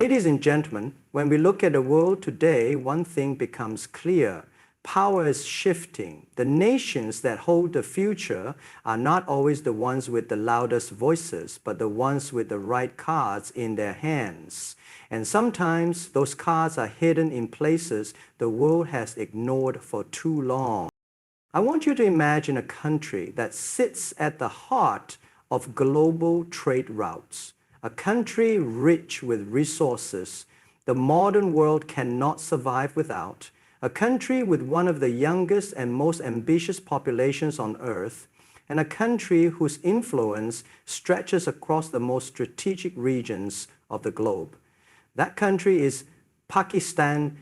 Ladies and gentlemen, when we look at the world today, one thing becomes clear. Power is shifting. The nations that hold the future are not always the ones with the loudest voices, but the ones with the right cards in their hands. And sometimes those cards are hidden in places the world has ignored for too long. I want you to imagine a country that sits at the heart of global trade routes, a country rich with resources the modern world cannot survive without, a country with one of the youngest and most ambitious populations on earth, and a country whose influence stretches across the most strategic regions of the globe. That country is Pakistan.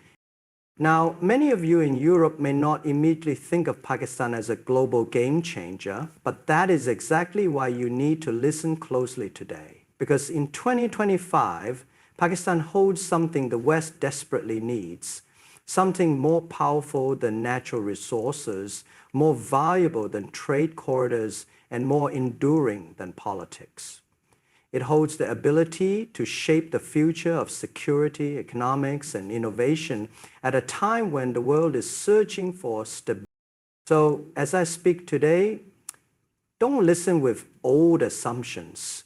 Now, many of you in Europe may not immediately think of Pakistan as a global game changer, but that is exactly why you need to listen closely today. Because in 2025, Pakistan holds something the West desperately needs, something more powerful than natural resources, more valuable than trade corridors, and more enduring than politics. It holds the ability to shape the future of security, economics, and innovation at a time when the world is searching for stability. So as I speak today, don't listen with old assumptions.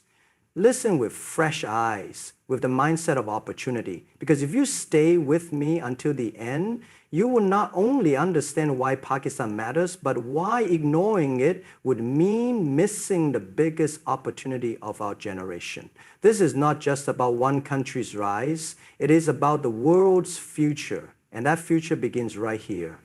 Listen with fresh eyes, with the mindset of opportunity. Because if you stay with me until the end, you will not only understand why Pakistan matters, but why ignoring it would mean missing the biggest opportunity of our generation. This is not just about one country's rise, it is about the world's future, and that future begins right here.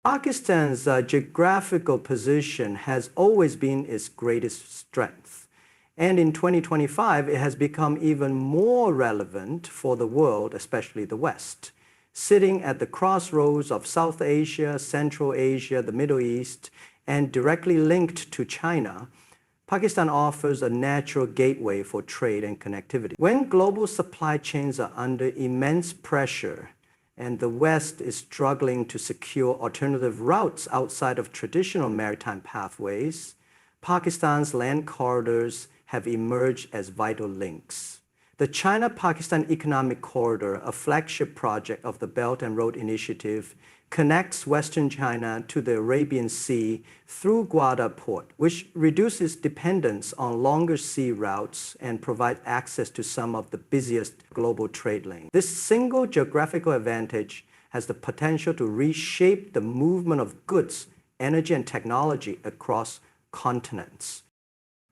Pakistan's geographical position has always been its greatest strength. And in 2025, it has become even more relevant for the world, especially the West. Sitting at the crossroads of South Asia, Central Asia, the Middle East, and directly linked to China, Pakistan offers a natural gateway for trade and connectivity. When global supply chains are under immense pressure and the West is struggling to secure alternative routes outside of traditional maritime pathways, Pakistan's land corridors have emerged as vital links. The China-Pakistan Economic Corridor, a flagship project of the Belt and Road Initiative, connects Western China to the Arabian Sea through Gwadar Port, which reduces dependence on longer sea routes and provides access to some of the busiest global trade lanes. This single geographical advantage has the potential to reshape the movement of goods, energy, and technology across continents.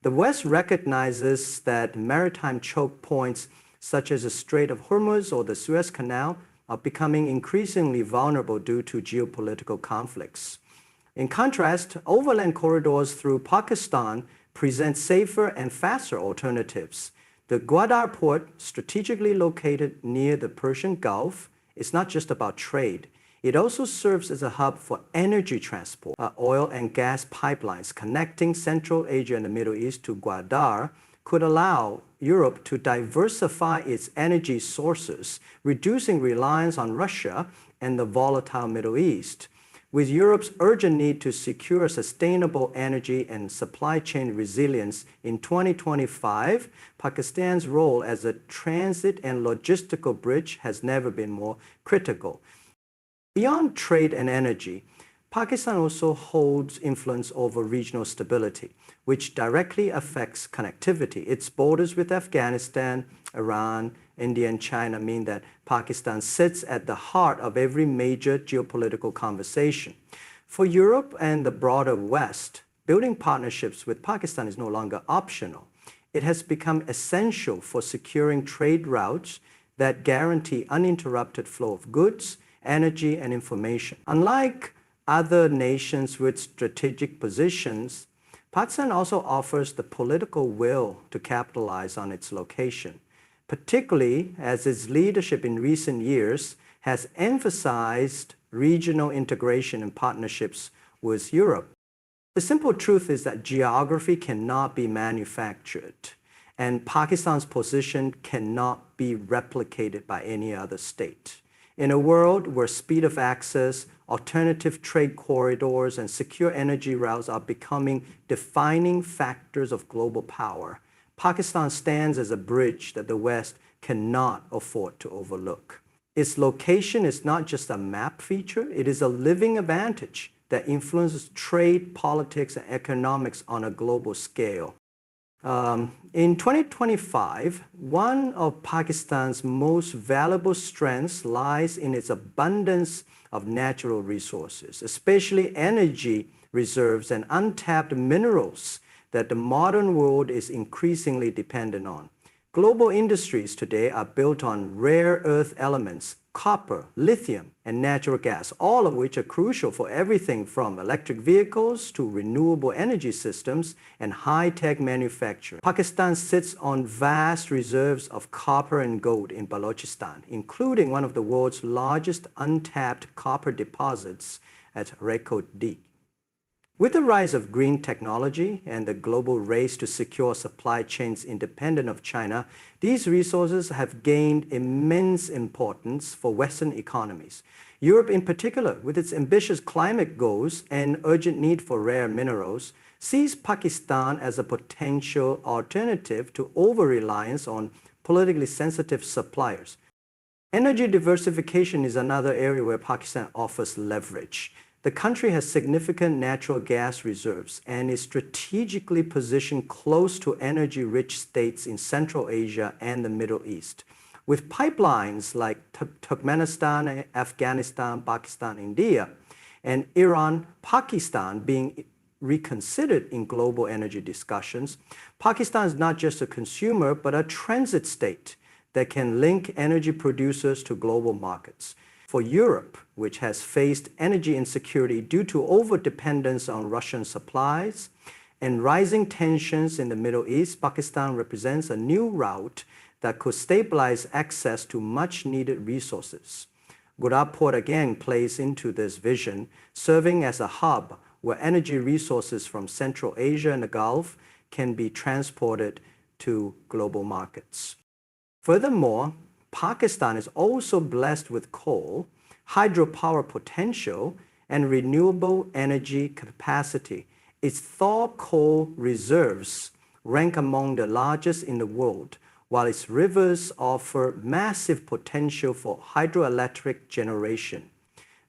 The West recognizes that maritime choke points such as the Strait of Hormuz or the Suez Canal are becoming increasingly vulnerable due to geopolitical conflicts. In contrast, overland corridors through Pakistan present safer and faster alternatives. The Gwadar port, strategically located near the Persian Gulf, is not just about trade. It also serves as a hub for energy transport. Oil and gas pipelines connecting Central Asia and the Middle East to Gwadar could allow Europe to diversify its energy sources, reducing reliance on Russia and the volatile Middle East. With Europe's urgent need to secure sustainable energy and supply chain resilience in 2025, Pakistan's role as a transit and logistical bridge has never been more critical. Beyond trade and energy, Pakistan also holds influence over regional stability, which directly affects connectivity. Its borders with Afghanistan, Iran, India, and China mean that Pakistan sits at the heart of every major geopolitical conversation. For Europe and the broader West, building partnerships with Pakistan is no longer optional. It has become essential for securing trade routes that guarantee uninterrupted flow of goods, energy, and information. Unlike other nations with strategic positions, Pakistan also offers the political will to capitalize on its location, particularly as its leadership in recent years has emphasized regional integration and partnerships with Europe. The simple truth is that geography cannot be manufactured, and Pakistan's position cannot be replicated by any other state. In a world where speed of access, alternative trade corridors, and secure energy routes are becoming defining factors of global power, Pakistan stands as a bridge that the West cannot afford to overlook. Its location is not just a map feature, it is a living advantage that influences trade, politics, and economics on a global scale. In 2025, one of Pakistan's most valuable strengths lies in its abundance of natural resources, especially energy reserves and untapped minerals that the modern world is increasingly dependent on. Global industries today are built on rare earth elements, copper, lithium, and natural gas, all of which are crucial for everything from electric vehicles to renewable energy systems and high-tech manufacturing. Pakistan sits on vast reserves of copper and gold in Balochistan, including one of the world's largest untapped copper deposits at Reko-D. With the rise of green technology and the global race to secure supply chains independent of China, these resources have gained immense importance for Western economies. Europe in particular, with its ambitious climate goals and urgent need for rare minerals, sees Pakistan as a potential alternative to over-reliance on politically sensitive suppliers. Energy diversification is another area where Pakistan offers leverage. The country has significant natural gas reserves and is strategically positioned close to energy-rich states in Central Asia and the Middle East. With pipelines like Turkmenistan, Afghanistan, Pakistan, India, and Iran, Pakistan being reconsidered in global energy discussions, Pakistan is not just a consumer, but a transit state that can link energy producers to global markets. For Europe, which has faced energy insecurity due to over-dependence on Russian supplies and rising tensions in the Middle East, Pakistan represents a new route that could stabilize access to much-needed resources. Gujarat Port again plays into this vision, serving as a hub where energy resources from Central Asia and the Gulf can be transported to global markets. Furthermore, Pakistan is also blessed with coal, hydropower potential, and renewable energy capacity. Its thaw coal reserves rank among the largest in the world, while its rivers offer massive potential for hydroelectric generation.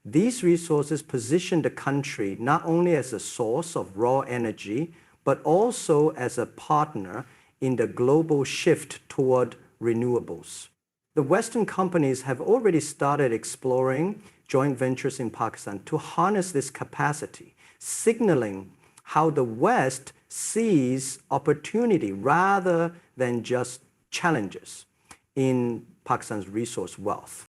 These resources position the country not only as a source of raw energy, but also as a partner in the global shift toward renewables. The Western companies have already started exploring joint ventures in Pakistan to harness this capacity, signaling how the West sees opportunity rather than just challenges in Pakistan's resource wealth.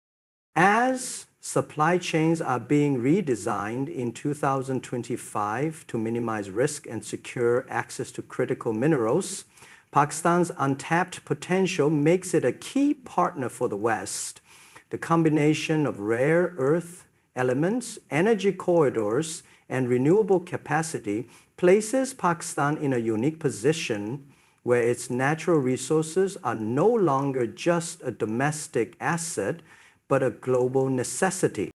As supply chains are being redesigned in 2025 to minimize risk and secure access to critical minerals, Pakistan's untapped potential makes it a key partner for the West. The combination of rare earth elements, energy corridors, and renewable capacity places Pakistan in a unique position where its natural resources are no longer just a domestic asset, but a global necessity.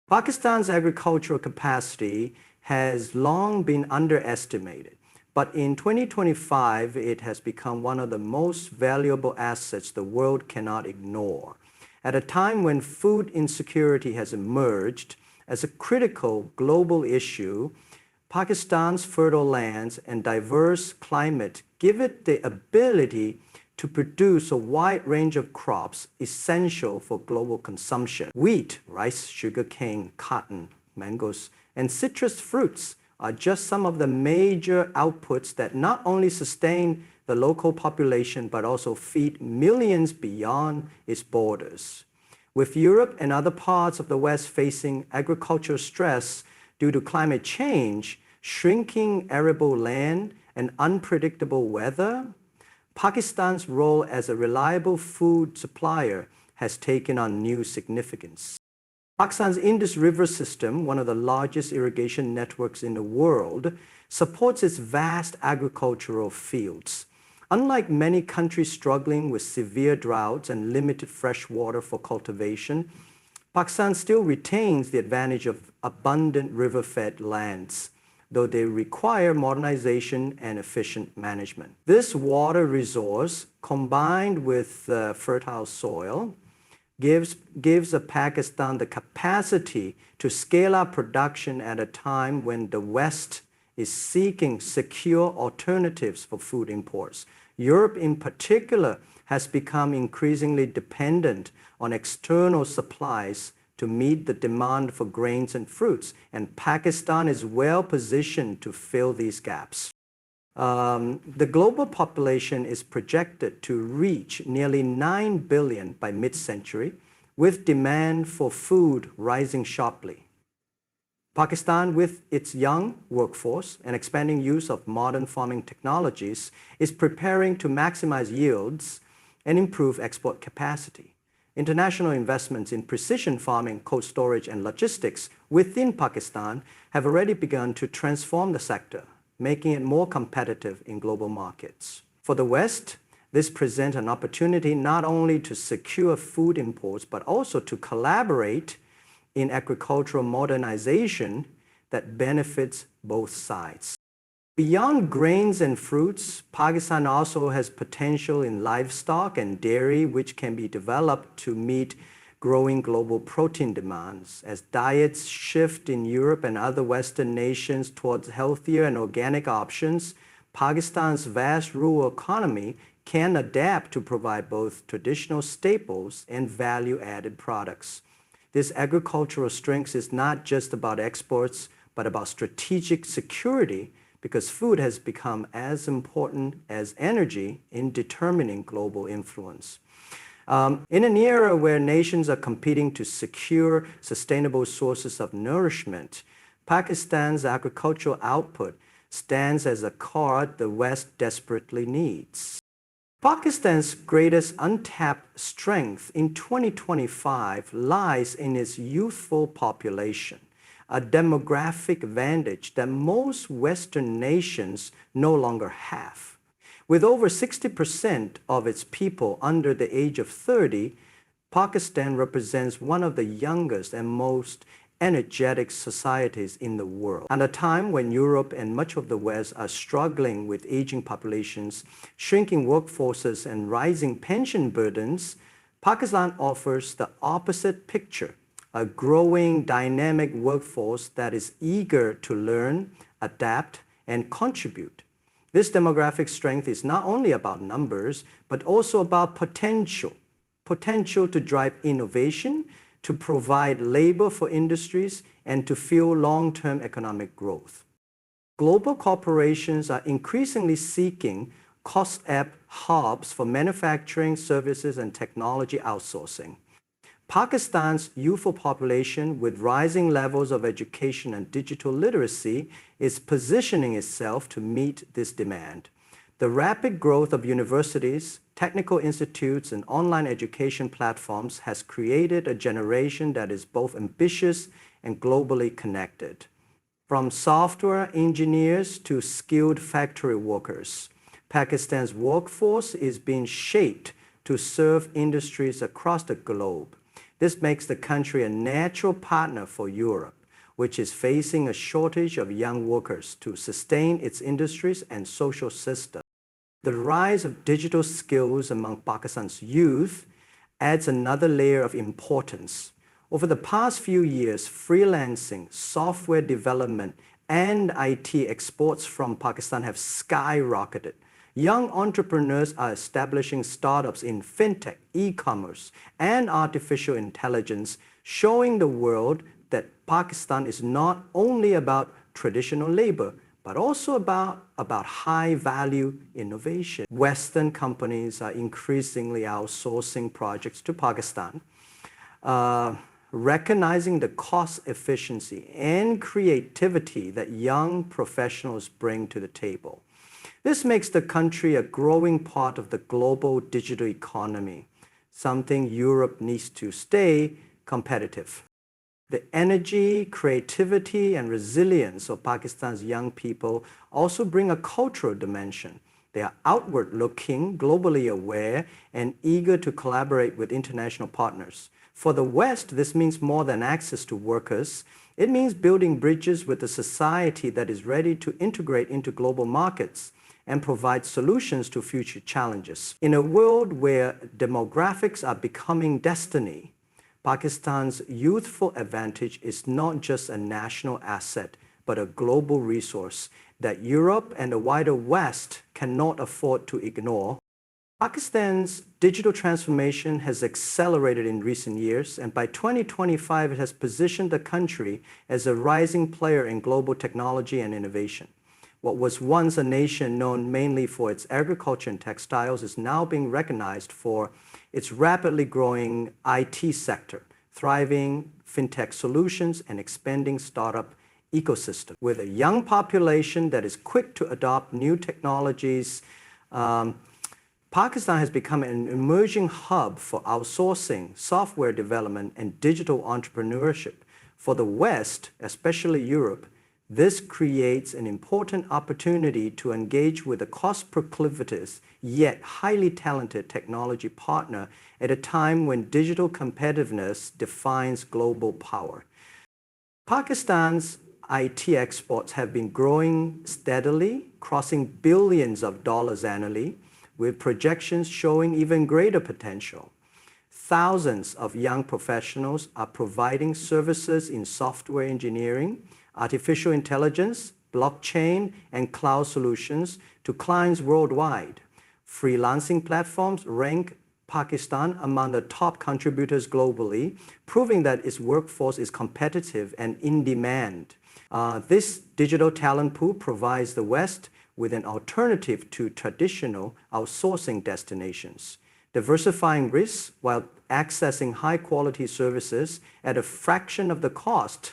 Pakistan's agricultural capacity has long been underestimated. But in 2025, it has become one of the most valuable assets the world cannot ignore. At a time when food insecurity has emerged as a critical global issue, Pakistan's fertile lands and diverse climate give it the ability to produce a wide range of crops essential for global consumption. Wheat, rice, sugarcane, cotton, mangoes, and citrus fruits are just some of the major outputs that not only sustain the local population but also feed millions beyond its borders. With Europe and other parts of the West facing agricultural stress due to climate change, shrinking arable land, and unpredictable weather, Pakistan's role as a reliable food supplier has taken on new significance. Pakistan's Indus River system, one of the largest irrigation networks in the world, supports its vast agricultural fields. Unlike many countries struggling with severe droughts and limited fresh water for cultivation, Pakistan still retains the advantage of abundant river-fed lands. though they require modernization and efficient management. This water resource, combined with fertile soil, gives Pakistan the capacity to scale up production at a time when the West is seeking secure alternatives for food imports. Europe in particular has become increasingly dependent on external supplies to meet the demand for grains and fruits, and Pakistan is well positioned to fill these gaps. The global population is projected to reach nearly 9 billion by mid-century, with demand for food rising sharply. Pakistan, with its young workforce and expanding use of modern farming technologies, is preparing to maximize yields and improve export capacity. International investments in precision farming, cold storage, and logistics within Pakistan have already begun to transform the sector, making it more competitive in global markets. For the West, this presents an opportunity not only to secure food imports, but also to collaborate in agricultural modernization that benefits both sides. Beyond grains and fruits, Pakistan also has potential in livestock and dairy, which can be developed to meet growing global protein demands. As diets shift in Europe and other Western nations towards healthier and organic options, Pakistan's vast rural economy can adapt to provide both traditional staples and value-added products. This agricultural strength is not just about exports, but about strategic security, because food has become as important as energy in determining global influence. In an era where nations are competing to secure sustainable sources of nourishment, Pakistan's agricultural output stands as a card the West desperately needs. Pakistan's greatest untapped strength in 2025 lies in its youthful population, a demographic advantage that most Western nations no longer have. With over 60% of its people under the age of 30, Pakistan represents one of the youngest and most energetic societies in the world. At a time when Europe and much of the West are struggling with aging populations, shrinking workforces, and rising pension burdens, Pakistan offers the opposite picture: a growing, dynamic workforce that is eager to learn, adapt, and contribute. This demographic strength is not only about numbers, but also about potential to drive innovation, to provide labor for industries, and to fuel long-term economic growth. Global corporations are increasingly seeking cost-effective hubs for manufacturing, services, and technology outsourcing. Pakistan's youthful population, with rising levels of education and digital literacy, is positioning itself to meet this demand. The rapid growth of universities, technical institutes, and online education platforms has created a generation that is both ambitious and globally connected. From software engineers to skilled factory workers, Pakistan's workforce is being shaped to serve industries across the globe. This makes the country a natural partner for Europe, which is facing a shortage of young workers to sustain its industries and social system. The rise of digital skills among Pakistan's youth adds another layer of importance. Over the past few years, freelancing, software development, and IT exports from Pakistan have skyrocketed. Young entrepreneurs are establishing startups in fintech, e-commerce, and artificial intelligence, showing the world that Pakistan is not only about traditional labor, but also about high-value innovation. Western companies are increasingly outsourcing projects to Pakistan, recognizing the cost efficiency and creativity that young professionals bring to the table. This makes the country a growing part of the global digital economy, something Europe needs to stay competitive. The energy, creativity, and resilience of Pakistan's young people also bring a cultural dimension. They are outward-looking, globally aware, and eager to collaborate with international partners. For the West, this means more than access to workers. It means building bridges with a society that is ready to integrate into global markets and provide solutions to future challenges. In a world where demographics are becoming destiny, Pakistan's youthful advantage is not just a national asset, but a global resource that Europe and the wider West cannot afford to ignore. Pakistan's digital transformation has accelerated in recent years, and by 2025, it has positioned the country as a rising player in global technology and innovation. What was once a nation known mainly for its agriculture and textiles is now being recognized for its rapidly growing IT sector, thriving fintech solutions, and expanding startup ecosystem. With a young population that is quick to adopt new technologies, Pakistan has become an emerging hub for outsourcing, software development, and digital entrepreneurship. For the West, especially Europe, this creates an important opportunity to engage with a cost-proclivitous yet highly talented technology partner at a time when digital competitiveness defines global power. Pakistan's IT exports have been growing steadily, crossing billions of dollars annually, with projections showing even greater potential. Thousands of young professionals are providing services in software engineering, artificial intelligence, blockchain, and cloud solutions to clients worldwide. Freelancing platforms rank Pakistan among the top contributors globally, proving that its workforce is competitive and in demand. This digital talent pool provides the West with an alternative to traditional outsourcing destinations, diversifying risks while accessing high-quality services at a fraction of the cost.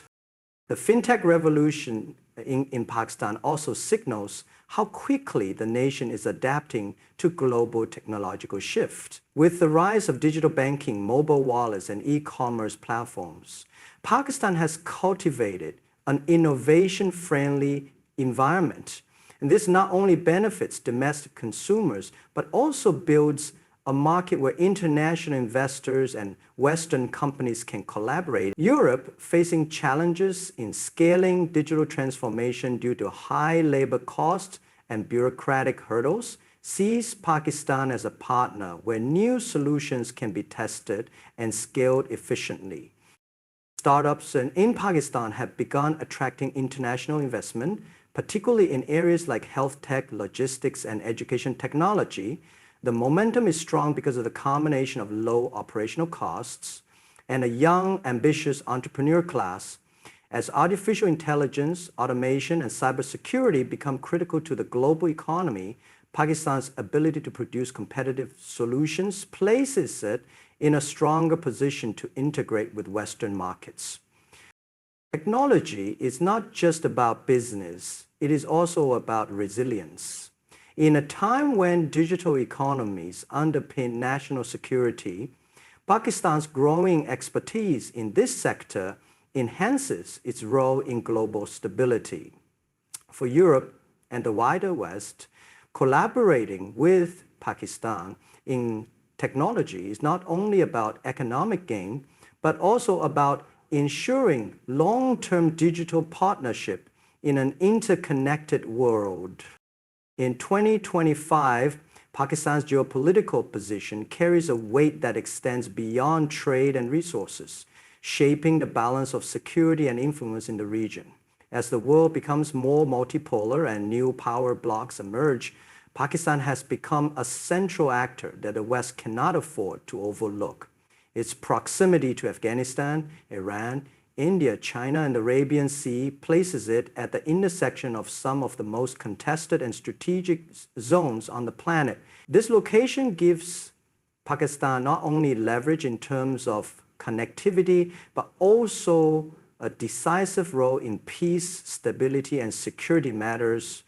The fintech revolution in Pakistan also signals how quickly the nation is adapting to global technological shift. With the rise of digital banking, mobile wallets, and e-commerce platforms, Pakistan has cultivated an innovation-friendly environment. And this not only benefits domestic consumers, but also builds a market where international investors and Western companies can collaborate. Europe, facing challenges in scaling digital transformation due to high labor costs and bureaucratic hurdles, sees Pakistan as a partner where new solutions can be tested and scaled efficiently. Startups in Pakistan have begun attracting international investment, particularly in areas like health tech, logistics, and education technology. The momentum is strong because of the combination of low operational costs and a young, ambitious entrepreneur class. As artificial intelligence, automation, and cybersecurity become critical to the global economy, Pakistan's ability to produce competitive solutions places it in a stronger position to integrate with Western markets. Technology is not just about business, it is also about resilience. In a time when digital economies underpin national security, Pakistan's growing expertise in this sector enhances its role in global stability. For Europe and the wider West, collaborating with Pakistan in technology is not only about economic gain, but also about ensuring long-term digital partnership in an interconnected world. In 2025, Pakistan's geopolitical position carries a weight that extends beyond trade and resources, shaping the balance of security and influence in the region. As the world becomes more multipolar and new power blocs emerge, Pakistan has become a central actor that the West cannot afford to overlook. Its proximity to Afghanistan, Iran, India, China, and the Arabian Sea places it at the intersection of some of the most contested and strategic zones on the planet. This location gives Pakistan not only leverage in terms of connectivity, but also a decisive role in peace, stability, and security matters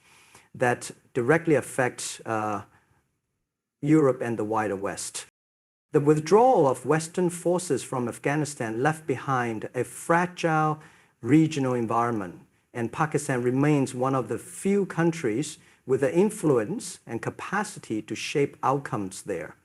that directly affect Europe and the wider West. The withdrawal of Western forces from Afghanistan left behind a fragile regional environment, and Pakistan remains one of the few countries with the influence and capacity to shape outcomes there.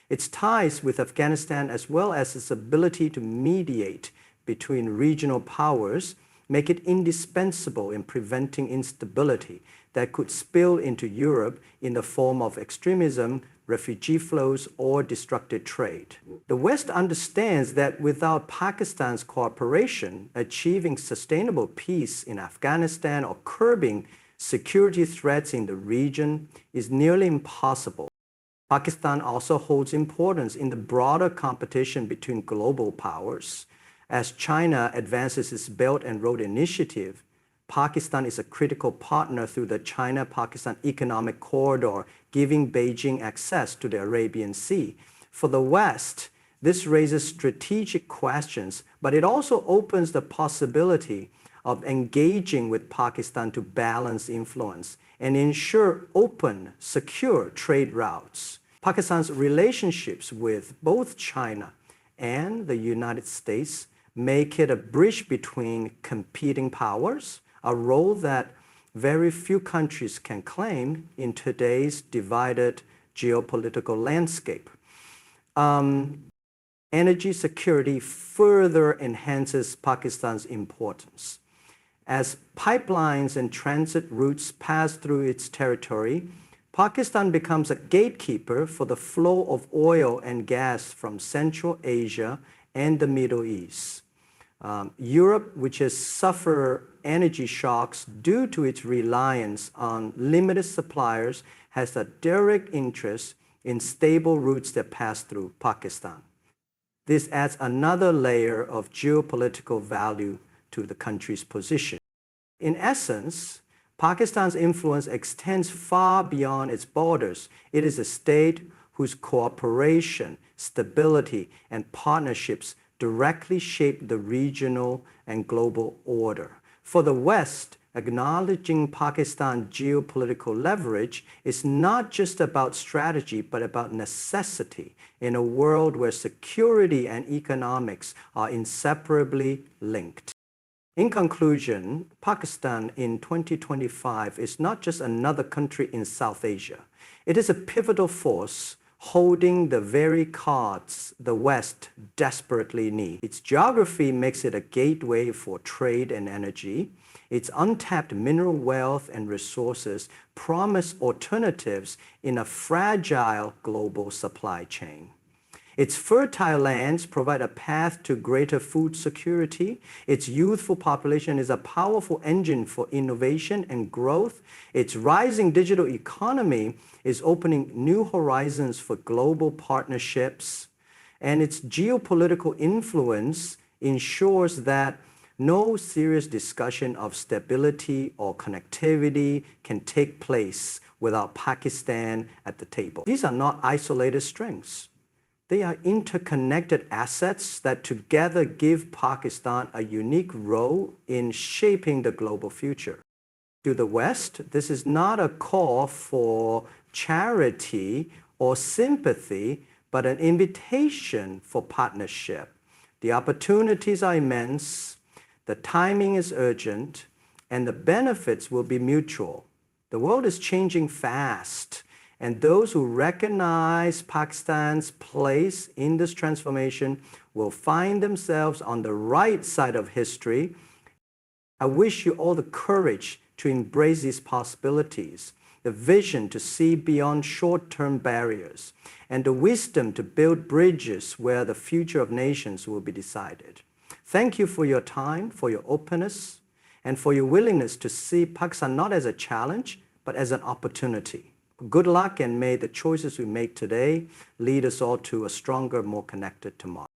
Its ties with Afghanistan, as well as its ability to mediate between regional powers, make it indispensable in preventing instability that could spill into Europe in the form of extremism, refugee flows, or destructive trade. The West understands that without Pakistan's cooperation, achieving sustainable peace in Afghanistan or curbing security threats in the region is nearly impossible. Pakistan also holds importance in the broader competition between global powers. As China advances its Belt and Road Initiative, Pakistan is a critical partner through the China-Pakistan Economic Corridor, giving Beijing access to the Arabian Sea. For the West, this raises strategic questions, but it also opens the possibility of engaging with Pakistan to balance influence and ensure open, secure trade routes. Pakistan's relationships with both China and the United States make it a bridge between competing powers, a role that very few countries can claim in today's divided geopolitical landscape. Energy security further enhances Pakistan's importance. As pipelines and transit routes pass through its territory, Pakistan becomes a gatekeeper for the flow of oil and gas from Central Asia and the Middle East. Europe, which has suffered energy shocks due to its reliance on limited suppliers, has a direct interest in stable routes that pass through Pakistan. This adds another layer of geopolitical value to the country's position. In essence, Pakistan's influence extends far beyond its borders. It is a state whose cooperation, stability, and partnerships directly shape the regional and global order. For the West, acknowledging Pakistan's geopolitical leverage is not just about strategy, but about necessity in a world where security and economics are inseparably linked. In conclusion, Pakistan in 2025 is not just another country in South Asia. It is a pivotal force holding the very cards the West desperately needs. Its geography makes it a gateway for trade and energy. Its untapped mineral wealth and resources promise alternatives in a fragile global supply chain. Its fertile lands provide a path to greater food security. Its youthful population is a powerful engine for innovation and growth. Its rising digital economy is opening new horizons for global partnerships. And its geopolitical influence ensures that no serious discussion of stability or connectivity can take place without Pakistan at the table. These are not isolated strengths. They are interconnected assets that together give Pakistan a unique role in shaping the global future. To the West, this is not a call for charity or sympathy, but an invitation for partnership. The opportunities are immense, the timing is urgent, and the benefits will be mutual. The world is changing fast. And those who recognize Pakistan's place in this transformation will find themselves on the right side of history. I wish you all the courage to embrace these possibilities, the vision to see beyond short-term barriers, and the wisdom to build bridges where the future of nations will be decided. Thank you for your time, for your openness, and for your willingness to see Pakistan not as a challenge, but as an opportunity. Good luck, and may the choices we make today lead us all to a stronger, more connected tomorrow.